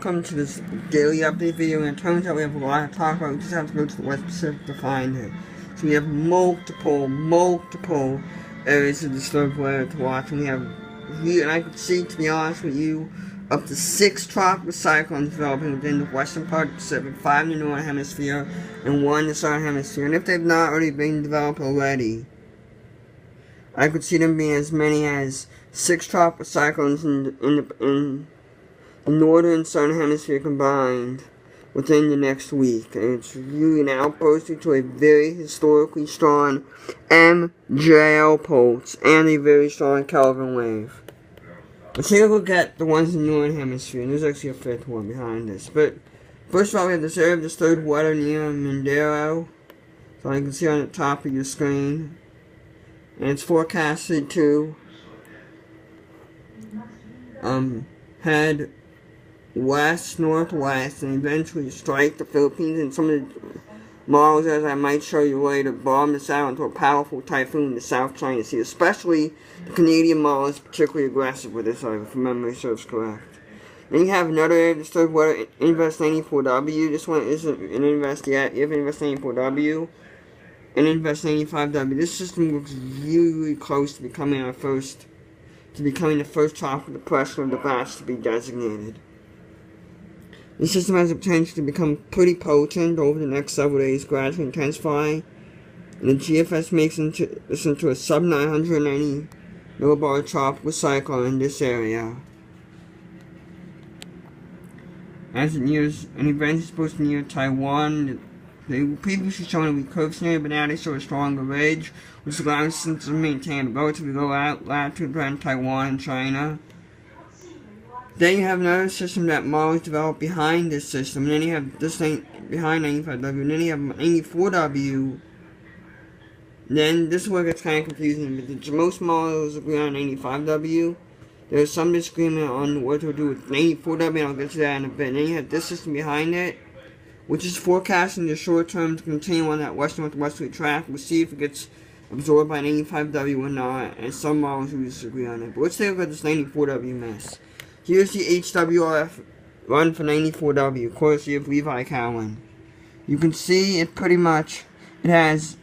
Welcome to this daily update video, and it turns out we have a lot to talk about. We just have to go to the West Pacific to find it. So we have multiple areas of disturbed weather to watch, and we have, and I could see, to be honest with you, up to 6 tropical cyclones developing within the western part of the Pacific, 5 in the northern hemisphere, and 1 in the southern hemisphere. And if they've not already been developed already, I could see them being as many as 6 tropical cyclones in the northern and southern hemisphere combined within the next week. And it's really an outpost due to a very historically strong MJL pulse and a very strong Kelvin wave. Let's take a look at the ones in the northern hemisphere, and there's actually a 5th one behind this. But first of all, we have this area of disturbed weather near Mindero, so you can see on the top of your screen. And it's forecasted to head west-northwest and eventually strike the Philippines, and some of the models, as I might show you later, bomb this out into a powerful typhoon in the South China Sea. Especially the Canadian model is particularly aggressive with this, if memory serves correct. Then you have another area of disturbed weather, Invest 94W. This one isn't an Invest yet. You have Invest 94W and Invest 95W. This system looks really close to becoming the first tropical depression of the batch to be designated. This system has the potential to become pretty potent over the next several days, gradually intensifying, and the GFS makes this into a sub-990 millibar tropical cyclone in this area. As it nears, an event is supposed to near Taiwan. They were previously shown to be curved scenario, but now they show a stronger ridge, which allows them to maintain a relatively low latitude around Taiwan and China. Then you have another system that models developed behind this system, and then you have this thing behind 95W, and then you have 94W. Then this is where it gets kind of confusing, but most models agree on 95W. There's some disagreement on what to do with 94W, and I'll get to that in a bit. And then you have this system behind it, which is forecasting the short term to continue on that west-northwesterly track. We'll see if it gets absorbed by 95W or not, and some models will disagree on it. But let's take a look at this 94W mess. Here's the HWRF run for 94W, courtesy of Levi Cowan. You can see it pretty much, this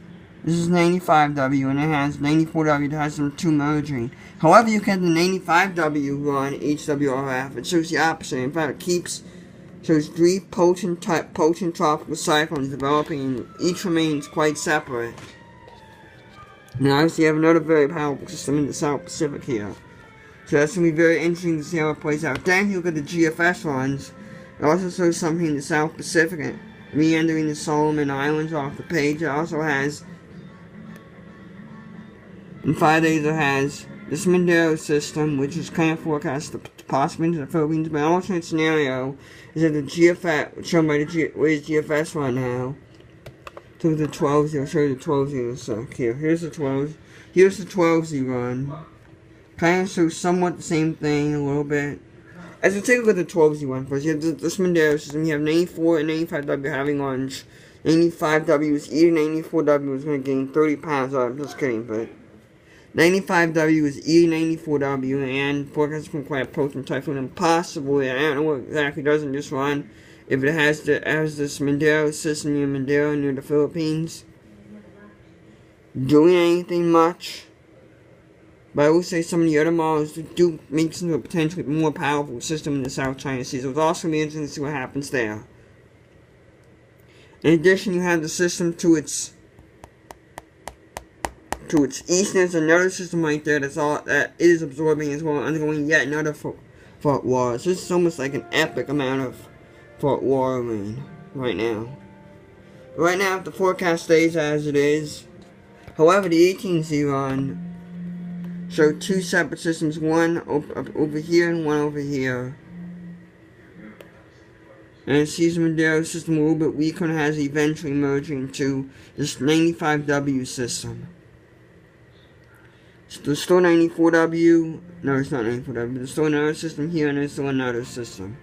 is 95W, and it has 94W that has them 2 merging. However, you get the 95W run HWRF, it shows the opposite. In fact, it shows 3 potent tropical cyclones developing, and each remains quite separate. And obviously you have another very powerful system in the South Pacific here. So that's going to be very interesting to see how it plays out. Then you look at the GFS runs. It also shows something in the South Pacific, meandering the Solomon Islands off the page. It also has, in 5 days, it has this Mindero system, which is kind of forecast to possibly into the Philippines. But an alternate scenario is that the GFS, shown by the where's GFS right now, to the 12Z. I'll show you the 12Z in a sec. Here's the 12Z run. Kind of shows somewhat the same thing a little bit. As we take a look at the 12Z one first, you have this Mindero system. You have 94 and 95W having lunch. 95W is eating, 94W is going to gain 30 pounds. I'm just kidding, but 95W is eating 94W and forecasting from quite a potent typhoon, and possibly, I don't know what exactly does in this run, if it has this Mindero system near Mindero near the Philippines, doing anything much. But I will say some of the other models do make this into a potentially more powerful system in the South China Sea, so it's also going to be interesting to see what happens there. In addition, you have the system to its east, and there's another system right there that is absorbing as well, undergoing yet another fault water. So this is almost like an epic amount of fault water rain right now. Right now, if the forecast stays as it is, however, the 18Z run show 2 separate systems, one over here and one over here. And it sees the Mindero system a little bit weaker and has eventually merging into this 95W system. So there's still 94W, no, it's not 94W, there's still another system here, and there's still another system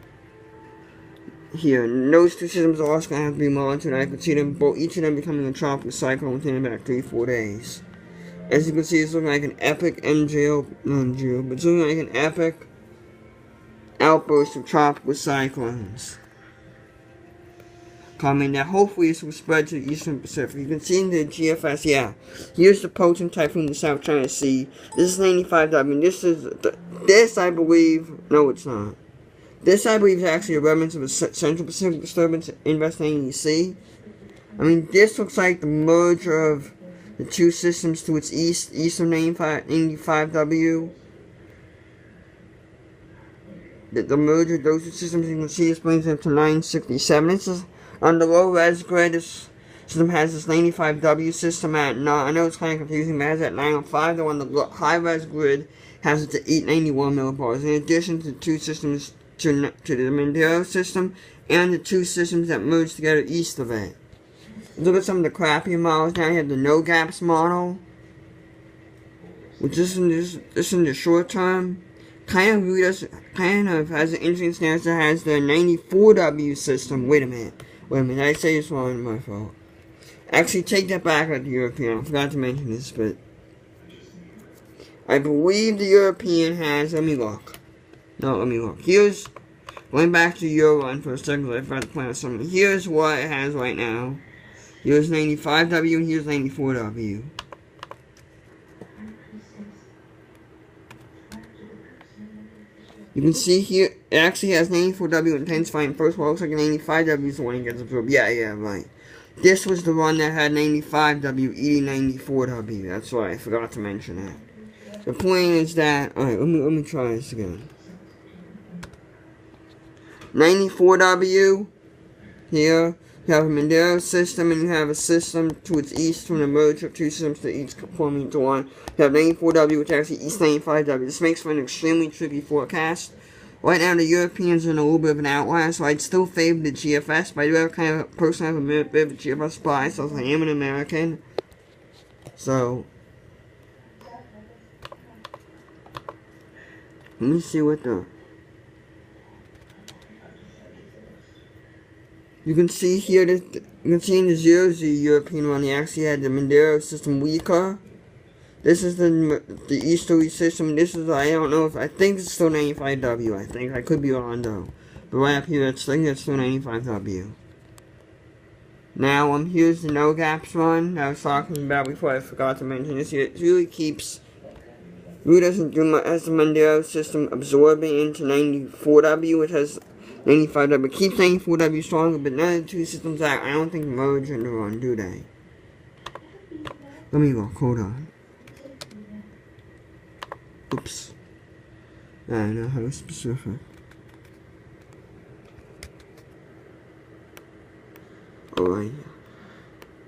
here. And those 2 systems are also going to have to be monitored, and I could see them each of them becoming a tropical cyclone within about 3-4 days. As you can see, it's looking like an epic but it's looking like an epic outbursts of tropical cyclones coming that hopefully this will spread to the eastern Pacific. You can see in the GFS, yeah. Here's the potent typhoon in the South China Sea. This is 95W. This I believe, no it's not. This I believe is actually a remnant of a Central Pacific disturbance investigating the sea. I mean, this looks like the merger of the two systems to its east of 95W. The merger of those two systems, you can see this brings it to 967. This is on the low res grid. This system has this 95W system at 9. I know it's kind of confusing, but it has at 905. Though on the high res grid has it to 891 millibars. In addition to the two systems to the Mandela system and the two systems that merge together east of it. Look at some of the crappier models. Now you have the no gaps model, which is in the short term. Kind of has an interesting stance that has the 94W system. Wait a minute, I say this wrong, my fault. Actually, take that back at the European. I forgot to mention this, but I believe the European has, let me look. Here's, going back to Euro for a second, I forgot to point out something. Here's what it has right now. Here's 95W and here's 94W. You can see here, it actually has 94W intensifying first. Well, it looks like 95W is the one that gets absorbed. Yeah, right. This was the one that had 95W eating 94W. That's why I forgot to mention that. The point is that, alright, let me try this again. 94W, here, you have a Mandela system, and you have a system to its east from the merger of two systems to each forming into one. You have 94W, which actually east 95W. This makes for an extremely tricky forecast. Right now, the Europeans are in a little bit of an outlier, so I'd still favor the GFS, but I do have kind of, personally have a bit of a GFS bias, so I am an American. So, let me see what the... You can see here that you can see in the 0Z European one, they actually had the Mandela system weaker. This is the easterly system. This is, I don't know if, I think it's still 95W. I think I could be wrong though. But right up here, it's still 95W. Now, here's the no gaps one that I was talking about before. I forgot to mention this. It really doesn't do much as the Mandela system absorbing into 94W, which has 95W. It keeps 94W stronger, but none of the two systems I don't think merge into one, do they? Let me look, hold on. Oops. I know how specific. Alright.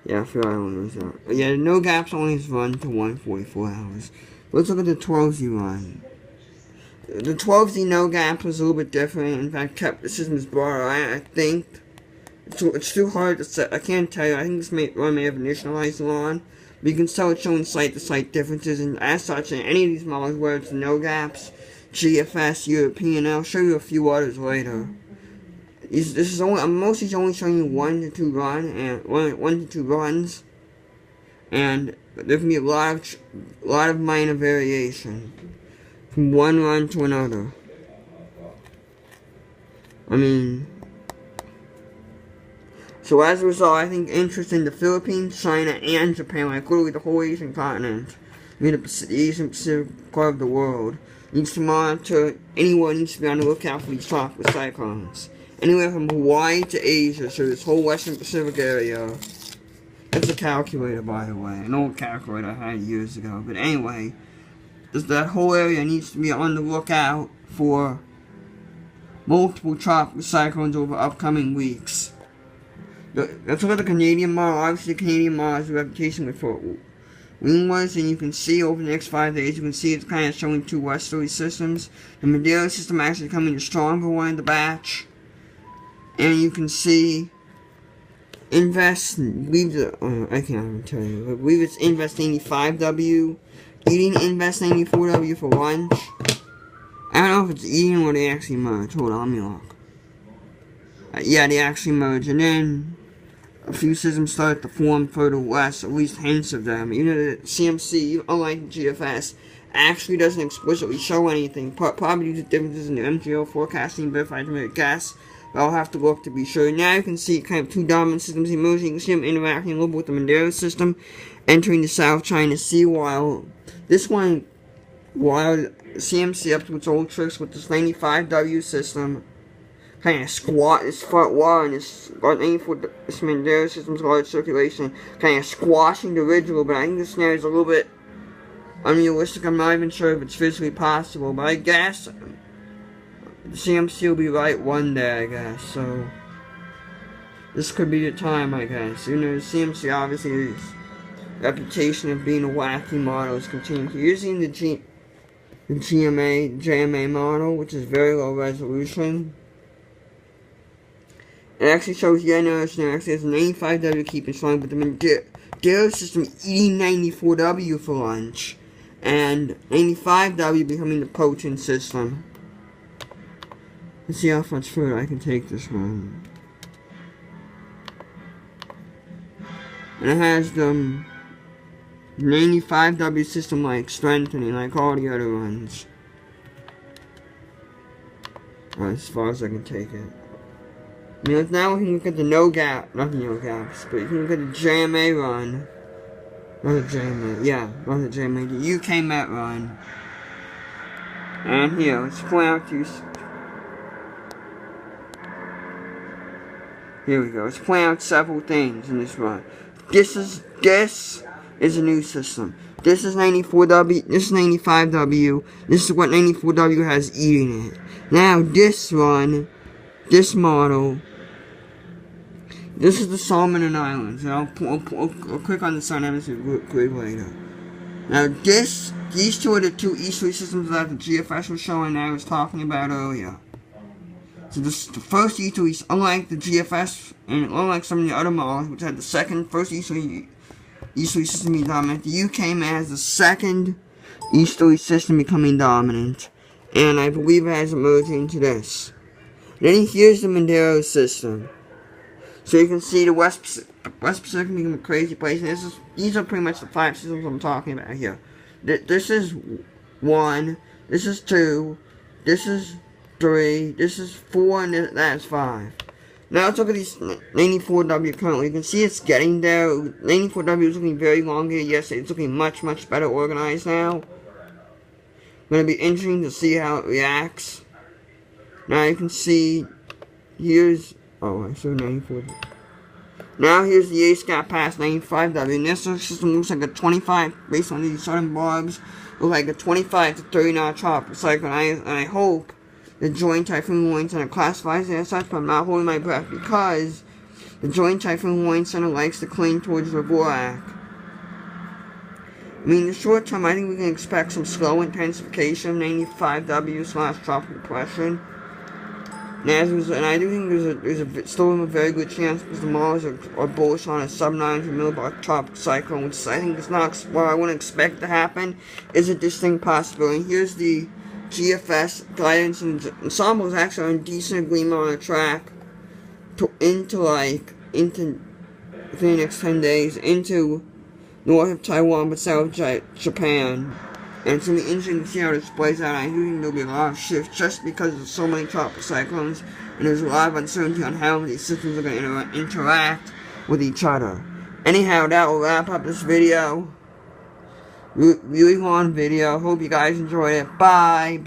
Yeah, I forgot I want to lose out. Yeah, the no gaps only is run to 144 hours. Let's look at the 12Z one. The 12Z no gaps was a little bit different. In fact, kept the system's broader. I think it's too hard to set. I can't tell you. I think this one may have initialized on, but you can tell it's showing slight differences. And as such, in any of these models, where it's no gaps, GFS, European, and I'll show you a few others later. This is only. I'm mostly only showing you 1 to 2 runs, and there can be a lot of minor variation from one run to another. I mean, so as a result, I think interest in the Philippines, China, and Japan, like literally the whole Asian continent, I mean the Asian Pacific part of the world, needs to monitor. Anyone needs to be on the lookout for these tropical cyclones. Anywhere from Hawaii to Asia, so this whole Western Pacific area. That's a calculator, by the way, an old calculator I had years ago. But anyway, that whole area needs to be on the lookout for multiple tropical cyclones over upcoming weeks. Let's look at the Canadian model. Obviously, the Canadian model has a reputation with windwards, and you can see over the next 5 days, you can see it's kind of showing 2 westerly systems. The Mandela system actually coming the stronger one in the batch. And you can see I can't even tell you, I believe it's Invest 85W, eating Invest 94W for lunch. I don't know if it's eating or they actually merge. Hold on, let me look. Yeah, they actually merge, and then a few systems start to form further west, at least hints of them. Even the CMC, unlike GFS, actually doesn't explicitly show anything. Probably due to differences in the MGO forecasting, but if I had to make a guess, but I'll have to look to be sure. Now you can see kind of two dominant systems emerging. You can see them interacting a little bit with the Mandela system, entering the South China Sea, while CMC up to its old tricks with this 95W system, kind of squat its front wall and this Mandela system's large circulation, kind of squashing the ridge a little bit. I think this scenario is a little bit unrealistic. I'm not even sure if it's physically possible, but I guess the CMC will be right one day, I guess. So this could be the time, I guess. You know, the CMC obviously is reputation of being a wacky model is continuing. Using the JMA model, which is very low resolution. It actually shows actually has an 85W keeping strong, but the Mandela system eating 94W for lunch, and 85W becoming the potent system. Let's see how much further I can take this one. And it has the 95W system like strengthening, like all the other ones. As far as I can take it. I mean, now we can look at the not the no gaps, but you can look at the JMA run. Not the JMA, the UK Met run. And here, let's point out to you. Here we go. Let's point out several things in this run. This is a new system. This is 94W, this is 95W, this is what 94W has eating it. Now this run, this model, this is the Solomon Islands, and I'll click on the Sun Hemisphere grid later. Now these two are the two easterly systems that the GFS was showing that I was talking about earlier. So the first easterly, unlike the GFS, and unlike some of the other models, which had the first easterly system being dominant, the UK Met has the second easterly system becoming dominant, and I believe it has emerged into this. Then here's the Mandela system. So you can see the West Pacific become a crazy place, and these are pretty much the 5 systems I'm talking about here. This is 1, this is 2, this is 3, this is 4, and that's 5. Now let's look at these 94W currently. You can see it's getting there. 94W is looking very elongated yesterday. It's looking much better organized now. Going to be interesting to see how it reacts. Now you can see, here's, I showed 94. Now here's the ace gap past 95W. And this system looks like a 25, based on these southern bugs, looks like a 25 to 30 knot tropical cyclone. And I hope the Joint Typhoon Warning Center classifies it as such, but I'm not holding my breath because the Joint Typhoon Warning Center likes to cling towards the Vorak. I mean, in the short term, I think we can expect some slow intensification of 95W / tropical depression. And I do think there's still a very good chance because the models are bullish on a sub-900 millibar tropical cyclone, which I think is not what I wouldn't expect to happen. Is a distinct possibility. Here's the GFS guidance, and Ensemble is actually on decent agreement on a track into within the next 10 days into north of Taiwan but south of Japan. And it's going to be interesting to see how this plays out. I do think there'll be a lot of shifts just because there's so many tropical cyclones, and there's a lot of uncertainty on how these systems are going to interact with each other. Anyhow, that will wrap up this video. Really long video. Hope you guys enjoyed it. Bye.